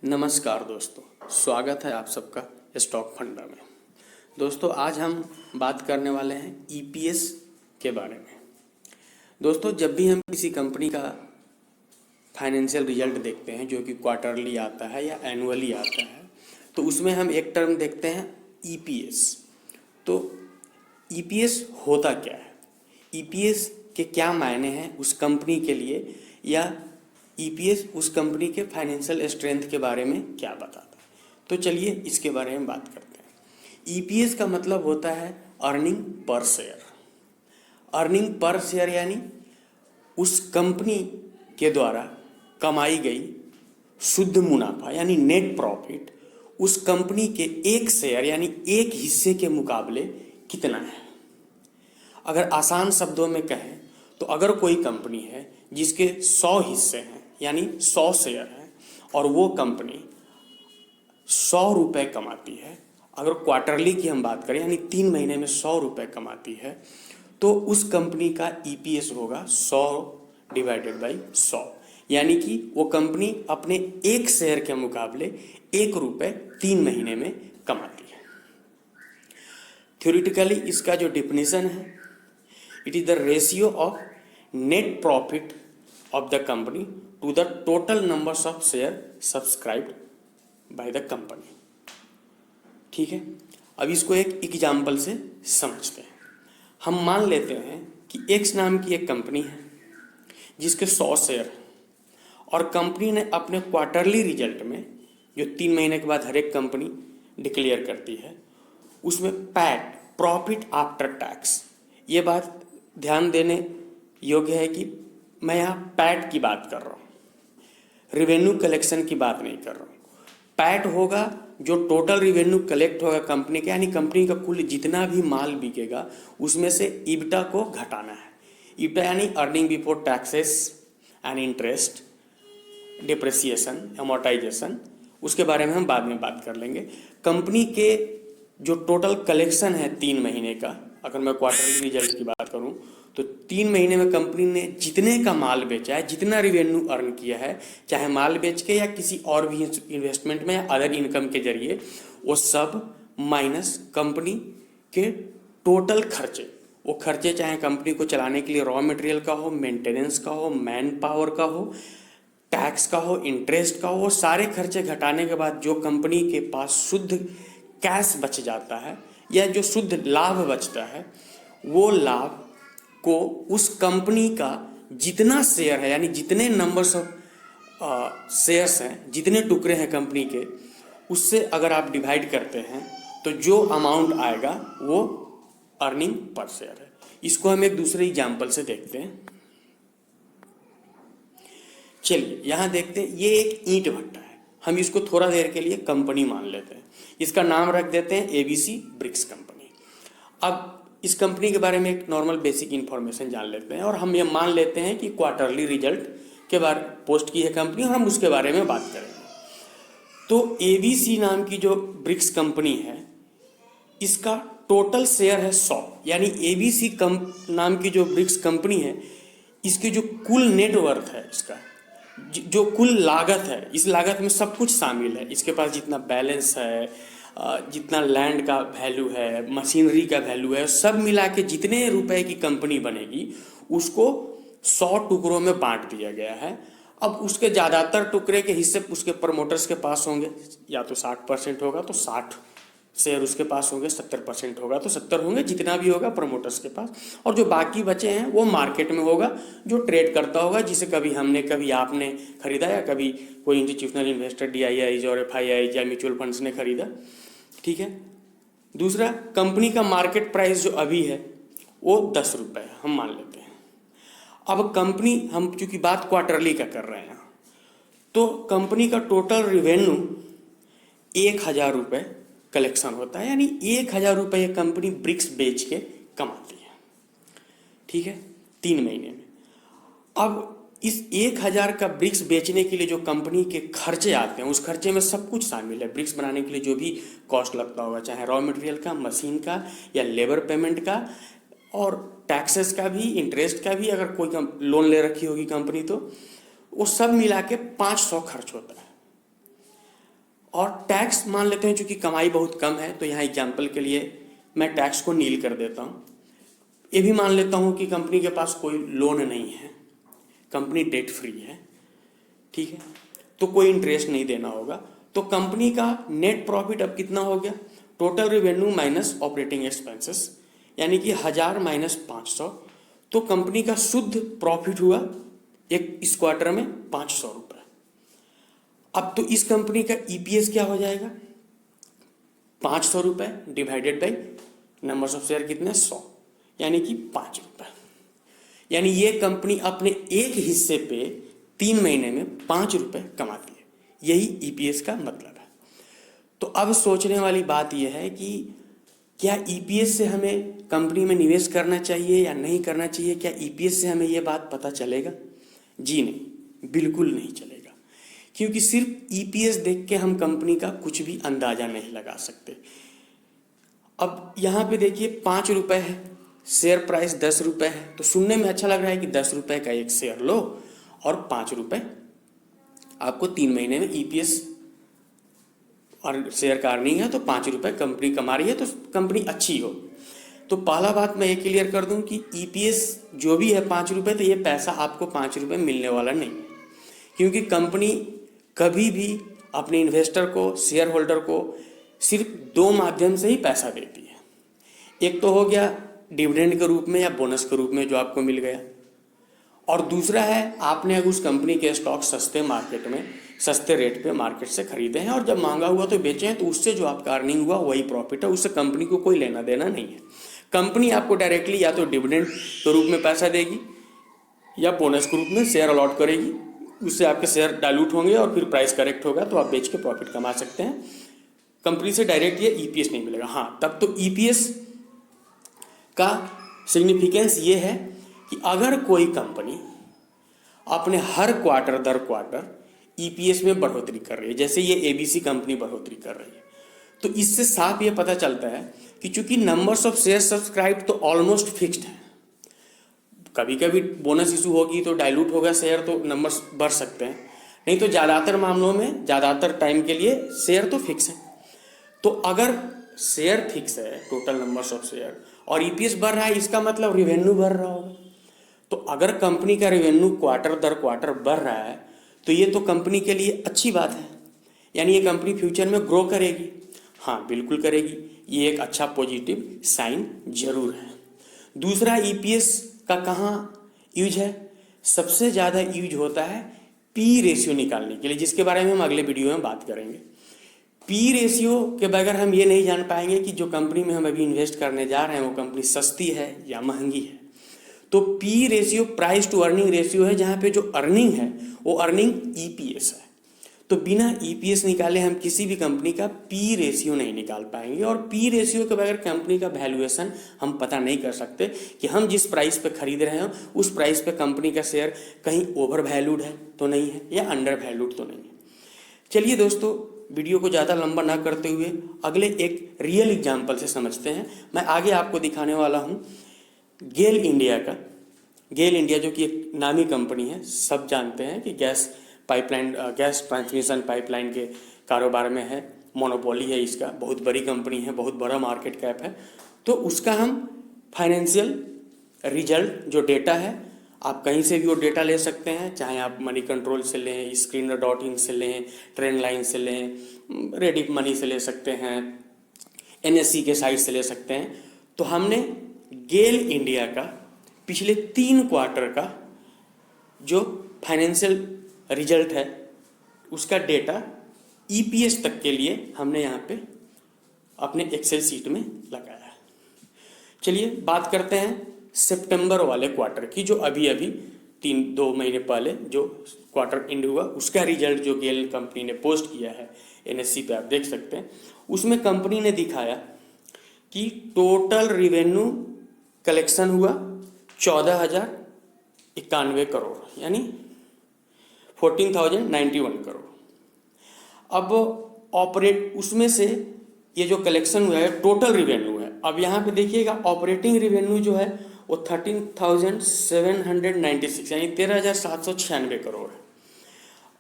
नमस्कार दोस्तों, स्वागत है आप सबका स्टॉक फंडा में। दोस्तों आज हम बात करने वाले हैं ईपीएस के बारे में। दोस्तों जब भी हम किसी कंपनी का फाइनेंशियल रिजल्ट देखते हैं जो कि क्वार्टरली आता है या एनुअली आता है, तो उसमें हम एक टर्म देखते हैं ईपीएस। तो ईपीएस होता क्या है, ईपीएस के क्या मायने हैं उस कंपनी के लिए, या ईपीएस उस कंपनी के फाइनेंशियल स्ट्रेंथ के बारे में क्या बताता है। तो चलिए इसके बारे में बात करते हैं। ईपीएस का मतलब होता है earning per share. Earning per share यानी उस कंपनी के द्वारा कमाई गई शुद्ध मुनाफा यानी नेट प्रॉफिट उस कंपनी के एक शेयर यानी एक हिस्से के मुकाबले कितना है। अगर आसान शब्दों में कहें तो अगर कोई कंपनी है जिसके 100 हिस्से हैं यानी 100 शेयर हैं और वो कंपनी 100 रुपये कमाती है, अगर क्वार्टरली की हम बात करें यानी 3 महीने में 100 रुपये कमाती है, तो उस कंपनी का ईपीएस होगा 100 डिवाइडेड बाई 100, यानी कि वो कंपनी अपने एक शेयर के मुकाबले 1 रुपये 3 महीने में कमाती है। थ्योरेटिकली इसका जो डिफिनीशन है, it is the ratio of net profit of the company to the total numbers of share subscribed by the company। ठीक है, अब इसको एक एग्जाम्पल से समझते हैं। हम मान लेते हैं कि एक्स नाम की एक कंपनी है जिसके 100 शेयर और कंपनी ने अपने क्वार्टरली रिजल्ट में, जो 3 महीने के बाद हर एक कंपनी डिक्लेयर करती है, उसमें पैट प्रॉफिट आफ्टर टैक्स, ये बात ध्यान देने योग्य है कि मैं यहाँ पैट की बात कर रहा हूँ, रिवेन्यू कलेक्शन की बात नहीं कर रहा हूँ। पैट होगा जो टोटल रिवेन्यू कलेक्ट होगा कंपनी के, यानी कंपनी का कुल जितना भी माल बिकेगा उसमें से ईबिटा को घटाना है। ईबिटा यानी earning before taxes and interest, depreciation, amortisation, उसके बारे में हम बाद में बात कर लेंगे। कंपनी के जो टोटल कलेक्शन है 3 महीने का, अगर मैं क्वार्टरली रिजल्ट की बात करूं तो 3 महीने में कंपनी ने जितने का माल बेचा है, जितना रिवेन्यू अर्न किया है, चाहे माल बेच के या किसी और भी इन्वेस्टमेंट में या अदर इनकम के जरिए, वो सब माइनस कंपनी के टोटल खर्चे। वो खर्चे चाहे कंपनी को चलाने के लिए रॉ मटेरियल का हो, मेंटेनेंस का हो, मैन पावर का हो, टैक्स का हो, इंटरेस्ट का हो, सारे खर्चे घटाने के बाद जो कंपनी के पास शुद्ध कैश बच जाता है या जो शुद्ध लाभ बचता है, वो लाभ को उस कंपनी का जितना शेयर है यानी जितने नंबर्स ऑफ शेयर्स हैं, जितने टुकड़े हैं कंपनी के, उससे अगर आप डिवाइड करते हैं तो जो अमाउंट आएगा वो अर्निंग पर शेयर है। इसको हम एक दूसरे एग्जाम्पल से देखते हैं। चलिए यहाँ देखते हैं, ये एक ईंट भट्टा है, हम इसको थोड़ा देर के लिए कंपनी मान लेते हैं, इसका नाम रख देते हैं एबीसी ब्रिक्स कंपनी। अब इस कंपनी के बारे में एक नॉर्मल बेसिक इन्फॉर्मेशन जान लेते हैं और हम ये मान लेते हैं कि क्वार्टरली रिजल्ट के बारे पोस्ट की है कंपनी और हम उसके बारे में बात करेंगे। तो एबीसी नाम की जो ब्रिक्स कंपनी है, इसका टोटल शेयर है 100, यानी एबीसी नाम की जो ब्रिक्स कंपनी है, इसकी जो कुल नेटवर्थ है, इसका जो कुल लागत है, इस लागत में सब कुछ शामिल है। इसके पास जितना बैलेंस है, जितना लैंड का वैल्यू है, मशीनरी का वैल्यू है, सब मिला के जितने रुपए की कंपनी बनेगी उसको 100 टुकड़ों में बांट दिया गया है। अब उसके ज़्यादातर टुकड़े के हिस्से उसके प्रमोटर्स के पास होंगे, या तो 60% होगा तो 60 शेयर उसके पास होंगे, 70% होगा तो 70 होंगे, जितना भी होगा प्रमोटर्स के पास, और जो बाकी बचे हैं वो मार्केट में होगा, जो ट्रेड करता होगा, जिसे कभी हमने कभी आपने खरीदा या कभी कोई इंस्टीट्यूशनल इन्वेस्टर DIIs और FIIs या म्यूचुअल फंड्स ने खरीदा। ठीक है। दूसरा, कंपनी का मार्केट प्राइस जो अभी है वो 10 रुपये है, हम मान लेते हैं। अब कंपनी, हम चूंकि बात क्वार्टरली का कर रहे हैं, तो कंपनी का टोटल रिवेन्यू 1000 रुपये कलेक्शन होता है, यानी 1000 रुपये कंपनी ब्रिक्स बेच के कमाती है। ठीक है, 3 महीने में। अब इस 1000 का ब्रिक्स बेचने के लिए जो कंपनी के खर्चे आते हैं, उस खर्चे में सब कुछ शामिल है। ब्रिक्स बनाने के लिए जो भी कॉस्ट लगता होगा, चाहे रॉ मटेरियल का, मशीन का या लेबर पेमेंट का, और टैक्सेस का भी, इंटरेस्ट का भी, अगर कोई लोन ले रखी होगी कंपनी तो वो सब मिला के 500 खर्च होता है। और टैक्स मान लेते हैं, चूंकि कमाई बहुत कम है तो यहाँ एग्जाम्पल के लिए मैं टैक्स को नील कर देता हूँ। ये भी मान लेता हूँ कि कंपनी के पास कोई लोन नहीं है, कंपनी डेट फ्री है, ठीक है, तो कोई इंटरेस्ट नहीं देना होगा। तो कंपनी का नेट प्रॉफिट अब कितना हो गया, total revenue minus operating expenses, यानी कि 1000 माइनस 500, तो कंपनी का शुद्ध प्रॉफिट हुआ इस क्वार्टर में 500 रुपये। अब तो इस कंपनी का ईपीएस क्या हो जाएगा, 500 रुपये divided by numbers of share कितने, 100, यानी कि 5 रुपये। यानी ये कंपनी अपने एक हिस्से पे 3 महीने में 5 रुपये कमाती है, यही ईपीएस का मतलब है। तो अब सोचने वाली बात यह है कि क्या ईपीएस से हमें कंपनी में निवेश करना चाहिए या नहीं करना चाहिए, क्या ईपीएस से हमें ये बात पता चलेगा? जी नहीं, बिल्कुल नहीं चलेगा, क्योंकि सिर्फ ईपीएस देख के हम कंपनी का कुछ भी अंदाजा नहीं लगा सकते। अब यहाँ पे देखिए 5 रुपये है, शेयर प्राइस 10 रुपये है, तो सुनने में अच्छा लग रहा है कि 10 रुपये का एक शेयर लो और 5 रुपये आपको 3 महीने में ईपीएस और शेयर का अर्निंग है, तो 5 रुपये कंपनी कमा रही है, तो कंपनी अच्छी हो। तो पहला बात मैं ये क्लियर कर दूं कि ईपीएस जो भी है 5 रुपये, तो ये पैसा आपको 5 रुपये मिलने वाला नहीं है, क्योंकि कंपनी कभी भी अपने इन्वेस्टर को, शेयर होल्डर को सिर्फ 2 माध्यम से ही पैसा देती है। एक तो हो गया डिविडेंड के रूप में या बोनस के रूप में जो आपको मिल गया, और दूसरा है आपने अगर उस कंपनी के स्टॉक सस्ते मार्केट में, सस्ते रेट पे मार्केट से खरीदे हैं और जब महंगा हुआ तो बेचे हैं, तो उससे जो आपका अर्निंग हुआ वही प्रॉफिट है, उससे कंपनी को कोई लेना देना नहीं है। कंपनी आपको डायरेक्टली या तो डिविडेंड के रूप में पैसा देगी या बोनस के रूप में शेयर अलॉट करेगी, उससे आपके शेयर डाइल्यूट होंगे और फिर प्राइस करेक्ट होगा तो आप बेच के प्रॉफिट कमा सकते हैं। कंपनी से डायरेक्ट ये ईपीएस नहीं मिलेगा। हाँ, तब तो ईपीएस का सिग्निफिकेंस ये है कि अगर कोई कंपनी अपने हर क्वार्टर दर क्वार्टर ईपीएस में बढ़ोतरी कर रही है, जैसे ये एबीसी कंपनी बढ़ोतरी कर रही है, तो इससे साफ ये पता चलता है कि चूंकि नंबर्स ऑफ शेयर सब्सक्राइब तो ऑलमोस्ट फिक्स्ड है, कभी कभी बोनस इशू होगी तो डाइल्यूट होगा शेयर, तो नंबर्स बढ़ सकते हैं, नहीं तो ज़्यादातर मामलों में ज़्यादातर टाइम के लिए शेयर तो फिक्स है। तो अगर शेयर फिक्स है, टोटल नंबर्स ऑफ शेयर, और ईपीएस बढ़ रहा है, इसका मतलब रेवेन्यू बढ़ रहा होगा। तो अगर कंपनी का रेवेन्यू क्वार्टर दर क्वार्टर बढ़ रहा है तो ये तो कंपनी के लिए अच्छी बात है, यानी ये कंपनी फ्यूचर में ग्रो करेगी। हाँ, बिल्कुल करेगी, ये एक अच्छा पॉजिटिव साइन जरूर है। दूसरा, ईपीएस का कहाँ यूज है, सबसे ज़्यादा यूज होता है पी रेशियो निकालने के लिए, जिसके बारे में हम अगले वीडियो में बात करेंगे। पी रेशियो के बगैर हम ये नहीं जान पाएंगे कि जो कंपनी में हम अभी इन्वेस्ट करने जा रहे हैं वो कंपनी सस्ती है या महंगी है। तो P ratio price to earning ratio है, जहाँ पे जो अर्निंग है वो अर्निंग ईपीएस है। तो बिना ईपीएस निकाले हम किसी भी कंपनी का पी रेशियो नहीं निकाल पाएंगे, और पी रेशियो के बगैर कंपनी का वैल्यूएशन हम पता नहीं कर सकते कि हम जिस प्राइस पे खरीद रहे हैं उस प्राइस पे कंपनी का शेयर कहीं ओवर वैल्यूड है तो नहीं है या अंडर वैल्यूड तो नहीं है। चलिए दोस्तों, वीडियो को ज़्यादा लंबा ना करते हुए अगले एक रियल एग्जाम्पल से समझते हैं। मैं आगे आपको दिखाने वाला हूँ गेल इंडिया का। गेल इंडिया जो कि एक नामी कंपनी है, सब जानते हैं कि gas pipeline, gas transmission pipeline के कारोबार में है, मोनोपोली है इसका, बहुत बड़ी कंपनी है, बहुत बड़ा मार्केट कैप है। तो उसका हम फाइनेंशियल रिजल्ट जो डेटा है, आप कहीं से भी वो डेटा ले सकते हैं, चाहे आप मनी कंट्रोल से लें, screener.in से लें, ट्रेंड लाइन से लें, रेडिट मनी से ले सकते हैं, एनएससी के साइट से ले सकते हैं। तो हमने गेल इंडिया का पिछले 3 क्वार्टर का जो फाइनेंशियल रिजल्ट है उसका डेटा ईपीएस तक के लिए हमने यहाँ पे अपने एक्सेल सीट में लगाया है। चलिए बात करते हैं सितंबर वाले क्वार्टर की, जो अभी अभी 2 महीने पहले जो क्वार्टर एंड हुआ उसका रिजल्ट जो गेल कंपनी ने पोस्ट किया है एनएससी पे, आप देख सकते हैं। उसमें कंपनी ने दिखाया कि टोटल रिवेन्यू कलेक्शन हुआ 14,091 करोड़, यानी 14,091 करोड़। अब ऑपरेट उसमें से ये जो कलेक्शन हुआ है टोटल रिवेन्यू है। अब यहाँ पे देखिएगा ऑपरेटिंग रिवेन्यू जो है वो 13,796 यानी 13,796 करोड़ है।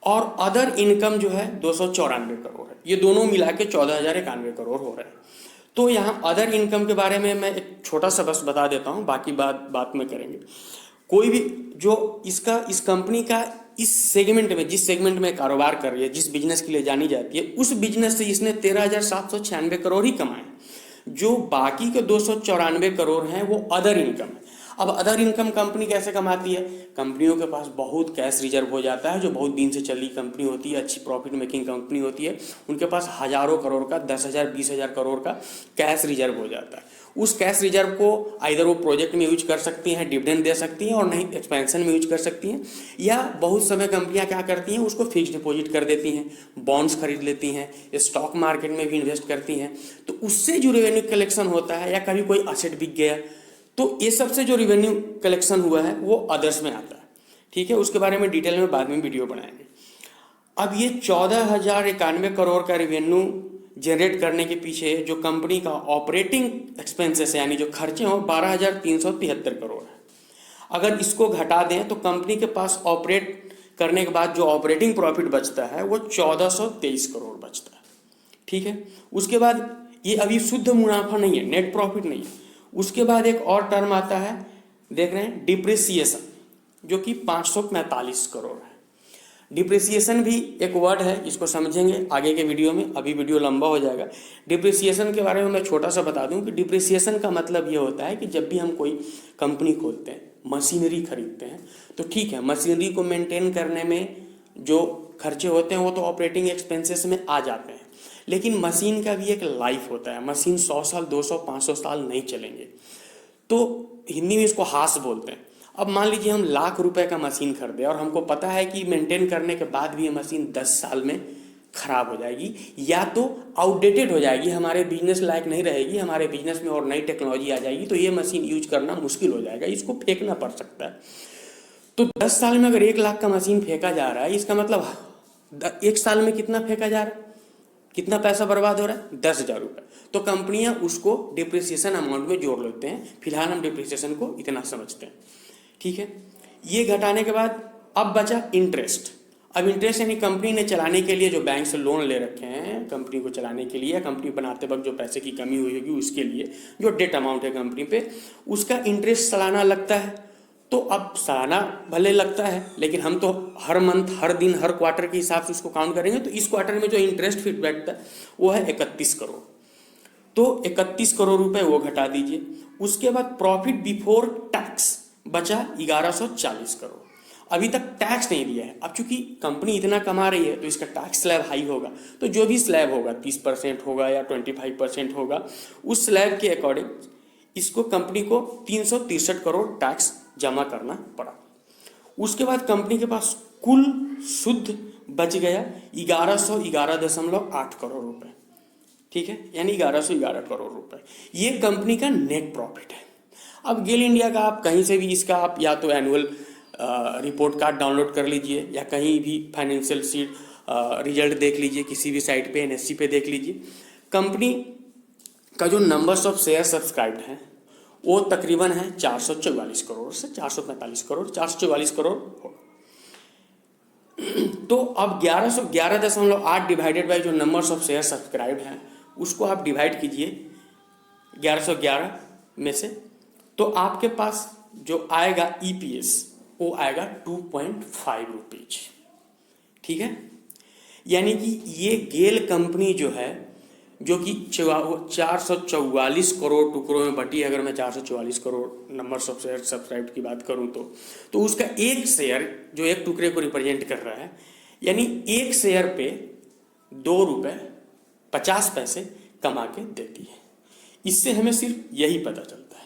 और अदर इनकम जो है 294 करोड़ है। ये दोनों मिला के 14,091 करोड़ हो रहे हैं। तो यहाँ अदर इनकम के बारे में मैं एक छोटा सा बस बता देता हूँ, बाकी बात में करेंगे। कोई भी जो इस कंपनी का इस सेगमेंट में, जिस सेगमेंट में कारोबार कर रही है, जिस बिजनेस के लिए जानी जाती है, उस बिजनेस से इसने 13,796 करोड़ ही कमाए। जो बाकी के 294 करोड़ हैं वो अदर इनकम है। अब अदर इनकम कंपनी कैसे कमाती है? कंपनियों के पास बहुत कैश रिजर्व हो जाता है, जो बहुत दिन से चली कंपनी होती है, अच्छी प्रॉफिट मेकिंग कंपनी होती है, उनके पास हजारों करोड़ का, 10,000 20,000 करोड़ का कैश रिजर्व हो जाता है। उस कैश रिजर्व को आइदर वो प्रोजेक्ट में यूज कर सकती हैं, डिविडेंड दे सकती हैं, और नहीं एक्सपेंशन में यूज कर सकती हैं, या बहुत समय कंपनियां क्या करती हैं, उसको फिक्स डिपॉजिट कर देती हैं, बॉन्ड्स खरीद लेती हैं, स्टॉक मार्केट में भी इन्वेस्ट करती हैं। तो उससे जो रेवेन्यू कलेक्शन होता है, या कभी कोई असेट बिक गया, तो ये सबसे जो रेवेन्यू कलेक्शन हुआ है वो अदर्स में आता है। ठीक है, उसके बारे में डिटेल में बाद में वीडियो बनाएंगे। अब ये 14,091 करोड़ का रेवेन्यू जनरेट करने के पीछे जो कंपनी का ऑपरेटिंग एक्सपेंसेस है, यानी जो खर्चे हों, 12,373 करोड़ है। अगर इसको घटा दें तो कंपनी के पास ऑपरेट करने के बाद जो ऑपरेटिंग प्रॉफिट बचता है वो 1423 करोड़ बचता है। ठीक है, उसके बाद ये अभी शुद्ध मुनाफा नहीं है, नेट प्रॉफिट नहीं है। उसके बाद एक और टर्म आता है, देख रहे हैं, डिप्रिसिएशन, जो कि 545 करोड़ है। डिप्रिसिएशन भी एक वर्ड है, इसको समझेंगे आगे के वीडियो में, अभी वीडियो लंबा हो जाएगा। डिप्रिसिएशन के बारे में मैं छोटा सा बता दूं कि डिप्रिसिएशन का मतलब ये होता है कि जब भी हम कोई कंपनी खोलते हैं, मशीनरी खरीदते हैं, तो ठीक है, मशीनरी को मेंटेन करने में जो खर्चे होते हैं वो तो ऑपरेटिंग एक्सपेंसेस में आ जाते हैं, लेकिन मशीन का भी एक लाइफ होता है। मशीन 100 साल 200 500 साल नहीं चलेंगे, तो हिंदी में इसको हास बोलते हैं। अब मान लीजिए हम लाख रुपए का मशीन खरीदे और हमको पता है कि मेंटेन करने के बाद भी ये मशीन 10 साल में खराब हो जाएगी, या तो आउटडेटेड हो जाएगी, हमारे बिजनेस लायक नहीं रहेगी, हमारे बिजनेस में और नई टेक्नोलॉजी आ जाएगी, तो ये मशीन यूज करना मुश्किल हो जाएगा, इसको फेंकना पड़ सकता है। तो 10 साल में अगर 1 लाख का मशीन फेंका जा रहा है, इसका मतलब 1 साल में कितना फेंका जा रहा है, कितना पैसा बर्बाद हो रहा है? 10,000 रुपये। तो कंपनियां उसको डिप्रिसिएशन अमाउंट में जोड़ लेते हैं। फिलहाल हम डिप्रिसिएशन को इतना समझते हैं। ठीक है, ये घटाने के बाद अब बचा इंटरेस्ट। अब इंटरेस्ट यानी कंपनी ने चलाने के लिए जो बैंक से लोन ले रखे हैं, कंपनी को चलाने के लिए, कंपनी बनाते वक्त जो पैसे की कमी हुई होगी उसके लिए जो डेट अमाउंट है कंपनी पे, उसका इंटरेस्ट सालाना लगता है। तो अब सालाना भले लगता है, लेकिन हम तो हर मंथ, हर दिन, हर क्वार्टर के हिसाब से उसको काउंट करेंगे। तो इस क्वार्टर में जो इंटरेस्ट फिट बैठता है वो है 31 करोड़। तो 31 करोड़ रुपए वो घटा दीजिए। उसके बाद प्रॉफिट बिफोर टैक्स बचा 1140 करोड़। अभी तक टैक्स नहीं दिया है। अब चूंकि कंपनी इतना कमा रही है तो इसका टैक्स स्लैब हाई होगा, तो जो भी स्लैब होगा 30% होगा या 25% होगा, उस स्लैब के अकॉर्डिंग इसको कंपनी को 363 करोड़ टैक्स जमा करना पड़ा। उसके बाद कंपनी के पास कुल शुद्ध बच गया 1111.8 करोड़ रुपए। ठीक है, यानी 1111 करोड़ रुपए ये कंपनी का नेट प्रॉफिट है। अब गेल इंडिया का आप कहीं से भी इसका आप या तो एनुअल रिपोर्ट कार्ड डाउनलोड कर लीजिए, या कहीं भी फाइनेंशियल सीट रिजल्ट देख लीजिए, किसी भी साइट पे, एनएससी पे देख लीजिए। कंपनी का जो नंबर्स ऑफ शेयर सब्सक्राइब्ड हैं वो तकरीबन है 444 करोड़ से 445 करोड़, 444 करोड़ होगा। तो अब 1111.8 डिवाइडेड बाई जो नंबर्स ऑफ शेयर सब्सक्राइब हैं उसको आप डिवाइड कीजिए 1111 में से, तो आपके पास जो आएगा ईपीएस वो आएगा 2.5 रुपीज। ठीक है, यानी कि ये गेल कंपनी जो है, जो कि 444 करोड़ टुकड़ों में बटी, अगर मैं 444 crore numbers of share subscribe की बात करूं तो उसका एक शेयर जो एक टुकड़े को रिप्रेजेंट कर रहा है, यानी एक शेयर पे 2 रुपये 50 पैसे कमा के देती है। इससे हमें सिर्फ यही पता चलता है।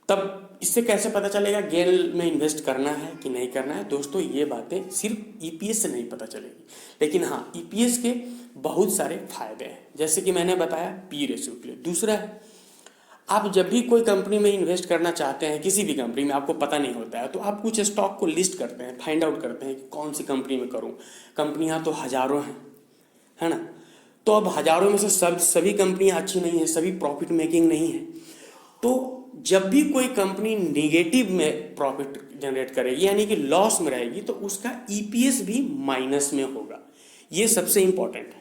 तब इससे कैसे पता चलेगा गेल में इन्वेस्ट करना है कि नहीं करना है? दोस्तों, ये बातें सिर्फ ईपीएस से नहीं पता चलेगी, लेकिन हाँ, ईपीएस के बहुत सारे फायदे हैं, जैसे कि मैंने बताया पी रेशियो के लिए। दूसरा है, आप जब भी कोई कंपनी में इन्वेस्ट करना चाहते हैं, किसी भी कंपनी में आपको पता नहीं होता है, तो आप कुछ स्टॉक को लिस्ट करते हैं, फाइंड आउट करते हैं कि कौन सी कंपनी में करूँ। कंपनियाँ तो हज़ारों हैं, है ना? तो अब हज़ारों में से सभी कंपनियाँ अच्छी नहीं हैं, सभी प्रॉफिट मेकिंग नहीं है। तो जब भी कोई कंपनी निगेटिव में प्रॉफिट जनरेट करेगी यानी कि लॉस में रहेगी तो उसका ईपीएस भी माइनस में होगा। ये सबसे इंपॉर्टेंट है।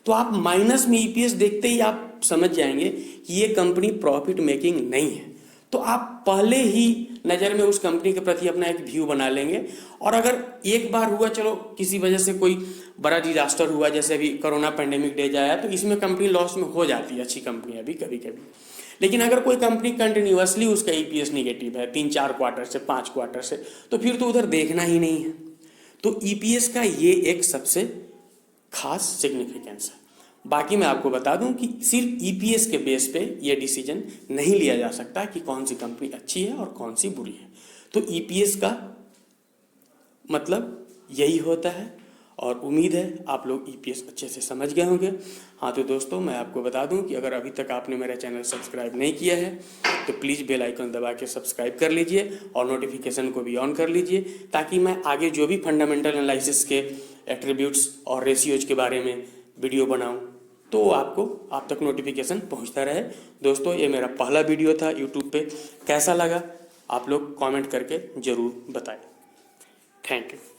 तो आप माइनस में ईपीएस देखते ही आप समझ जाएंगे कि ये कंपनी प्रॉफिट मेकिंग नहीं है। तो आप पहले ही नज़र में उस कंपनी के प्रति अपना एक व्यू बना लेंगे। और अगर एक बार हुआ, चलो किसी वजह से कोई बड़ा डिजास्टर हुआ, जैसे अभी कोरोना पैंडेमिक डेज आया, तो इसमें कंपनी लॉस में हो जाती है, अच्छी कंपनी अभी कभी कभी। लेकिन अगर कोई कंपनी कंटिन्यूअसली उसका ईपीएस निगेटिव है 3-4 क्वार्टर से 5 क्वार्टर से, तो फिर तो उधर देखना ही नहीं है। तो ईपीएस का ये एक सबसे खास सिग्निफिकेंस है। बाकी मैं आपको बता दूं कि सिर्फ ईपीएस के बेस पे ये डिसीजन नहीं लिया जा सकता कि कौन सी कंपनी अच्छी है और कौन सी बुरी है। तो ईपीएस का मतलब यही होता है और उम्मीद है आप लोग ईपीएस अच्छे से समझ गए होंगे। हाँ तो दोस्तों, मैं आपको बता दूं कि अगर अभी तक आपने मेरा चैनल सब्सक्राइब नहीं किया है तो प्लीज़ बेल आइकन दबा के सब्सक्राइब कर लीजिए और नोटिफिकेशन को भी ऑन कर लीजिए, ताकि मैं आगे जो भी फंडामेंटल एनालिसिस के एट्रीब्यूट्स और रेशियोज के बारे में वीडियो बनाऊं तो आप तक नोटिफिकेशन पहुंचता रहे। दोस्तों, ये मेरा पहला वीडियो था यूट्यूब पे। कैसा लगा आप लोग कमेंट करके ज़रूर बताएं। Thank you.